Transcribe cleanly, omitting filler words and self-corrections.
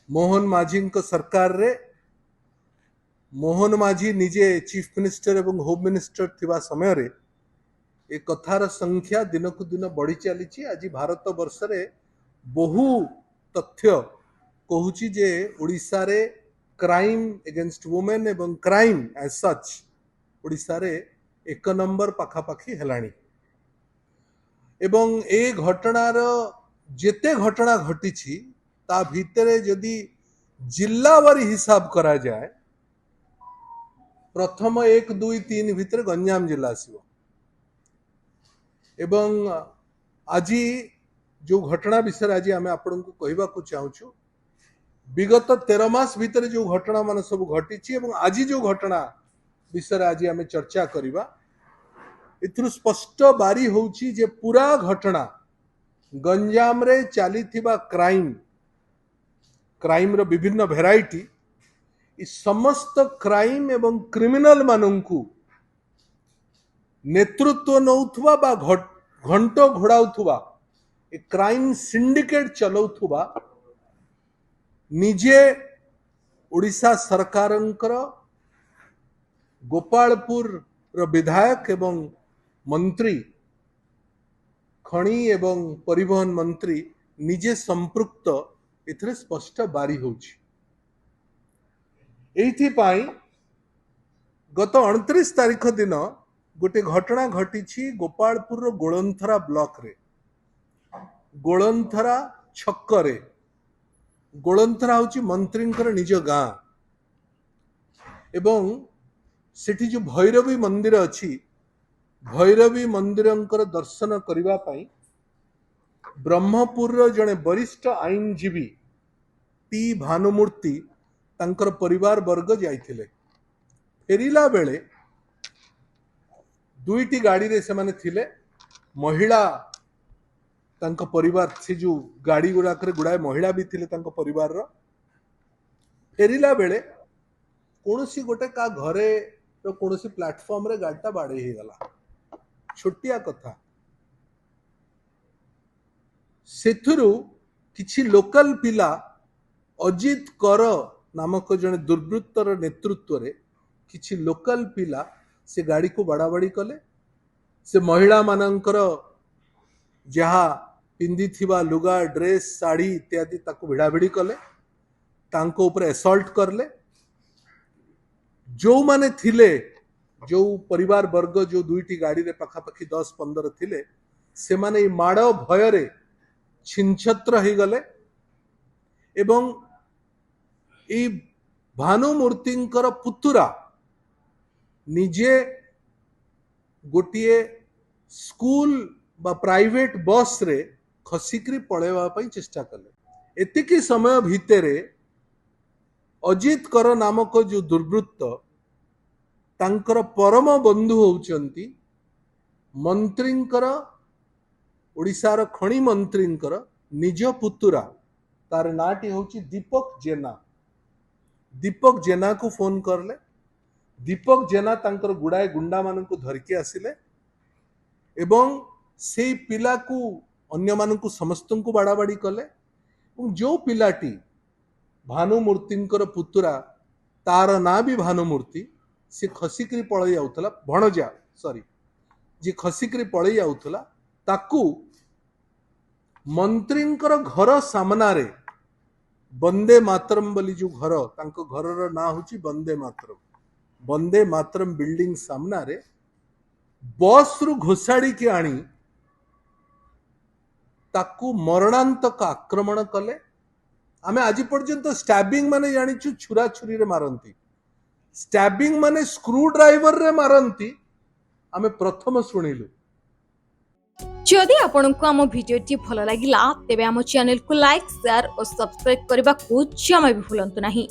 मोहन माझी सरकार रे मोहन माझी निजे चीफ मिनिस्टर एवं होम मिनिस्टर थिबा समय रे ए कथार संख्या दिन को दिन बढ़ी चली। आज भारत वर्ष रे बहु तथ्य कहूची जे ओडिशा रे क्राइम एगेंस्ट वुमेन एवं क्राइम एज सच ओडिशा रे 1 नंबर पाखापाखी हेलाणी एवं ए घटनार जेते घटना घटी ता भितरे जदि जिल्लावारी हिसाब करा जाए प्रथम 1 2 3 भितर गंजाम जिला आसिबो एवं आज जो घटना विषय आज आम आपण को कहबा को चाहूँ विगत 13 मास भितर जो घटना मान सब घटी आज जो घटना विषय आज आम चर्चा करवा एथुरु स्पष्ट बारी होउची जे पूरा घटना गंजाम रे चली क्राइम रो विभिन्न भेराइटी समस्त क्राइम एवं क्रिमिनल मानू नेतृत्व नौथुवा बा घंटो घोड़ाउथुवा क्राइम सिंडिकेट चलाउथुवा निजे ओडिशा सरकारंकर गोपालपुर रो विधायक एवं मंत्री खणी एवं परिवहन मंत्री निजे संपृक्त एथरे स्पष्ट बारी होउची। एथि पाई गत 29 तारीख दिन गोटे घटना घटी गोपालपुर गोलंथरा ब्लॉक रे गोलंथरा छक रे गोलंथरा होची मंत्री निज गाँ एवं सेठी जो भैरवी मंदिर अच्छी भैरवी मंदिर दर्शन करने पाई ब्रह्मपुर जड़े वरिष्ठ आईनजीवी टी भानुमूर्ति तांकर परिवार वर्ग जाइथिले। फेरिला बेले दुईटी गाड़ी रे से माने थिले महिला तांको परिवार से जो गाड़ी गुड़ाक गुड़ाए महिला भी थिले तांको परिवार रो फेरिला बेले कौनसी गोटे का घरे तो कौनसी प्लेटफॉर्म रे गाड़ीटा बाड़े ही गला छोटिया कथा सेथुरु किछि लोकल पिला अजित कर नामक जने दुर्वृत्तर नेतृत्व रे किछि लोकल पिला से गाड़ी को बाड़ाबाड़ी कले से महिला मानकर जहा पिंदी थिबा लुगा ड्रेस साड़ी इत्यादि ताको भिड़ाभिड़ी कले तांको ऊपर एसल्ट करले जो माने थिले जो परिवार वर्ग जो दुईटी गाड़ी रे पाखापाखि 10-15 थिले से माने माड़ भयरे छिनछत्र हो गले एवं ई भानुमूर्तिंकर पुतुरा निजे गोटिए स्कूल बा प्राइवेट बस रे खसिक्री पळेवा पई चेष्टा कले। एतिकी समय भितरे अजित कर नामक जो दुर्वृत्त तांकर परम बंधु होउचंती मंत्रींकर ओडिशार खणी मंत्रींकर निज पुतुरा तार नाटी होउची दीपक जेना को फोन करले। दीपक जेना तांकर गुड़ाए गुंडा मान को धरकी आसिले एवं से पिला को अन्य मान को समस्त को बाड़ाबाड़ी कले। जो पिलाटी भानुमूर्तिंकर पुतुरा तार ना भी भानुमूर्ति से खसिक्री पळई आउथला भणजा सॉरी जे खसिक्री पळई आउथला ताकू मंत्रींकर घर सामना रे वंदे मातरम बोली जो घर तांको घरर ना होची वंदे मातरम बिल्डिंग सामना रे बस रु घोषाड़ी के आनी ताकू मरणांतक आक्रमण कले। आमे आज पर्यंत स्टैबिंग माने जानिछु छुरा छुरी रे मारंती स्टैबिंग माने स्क्रू ड्राइवर रे मारंती आमे प्रथम सुनिलु। जदि आपंक आम भिडी भल लगा तेब आम चैनल को लाइक शेयर और सब्सक्राइब करने को जमा भी भूलु नहीं।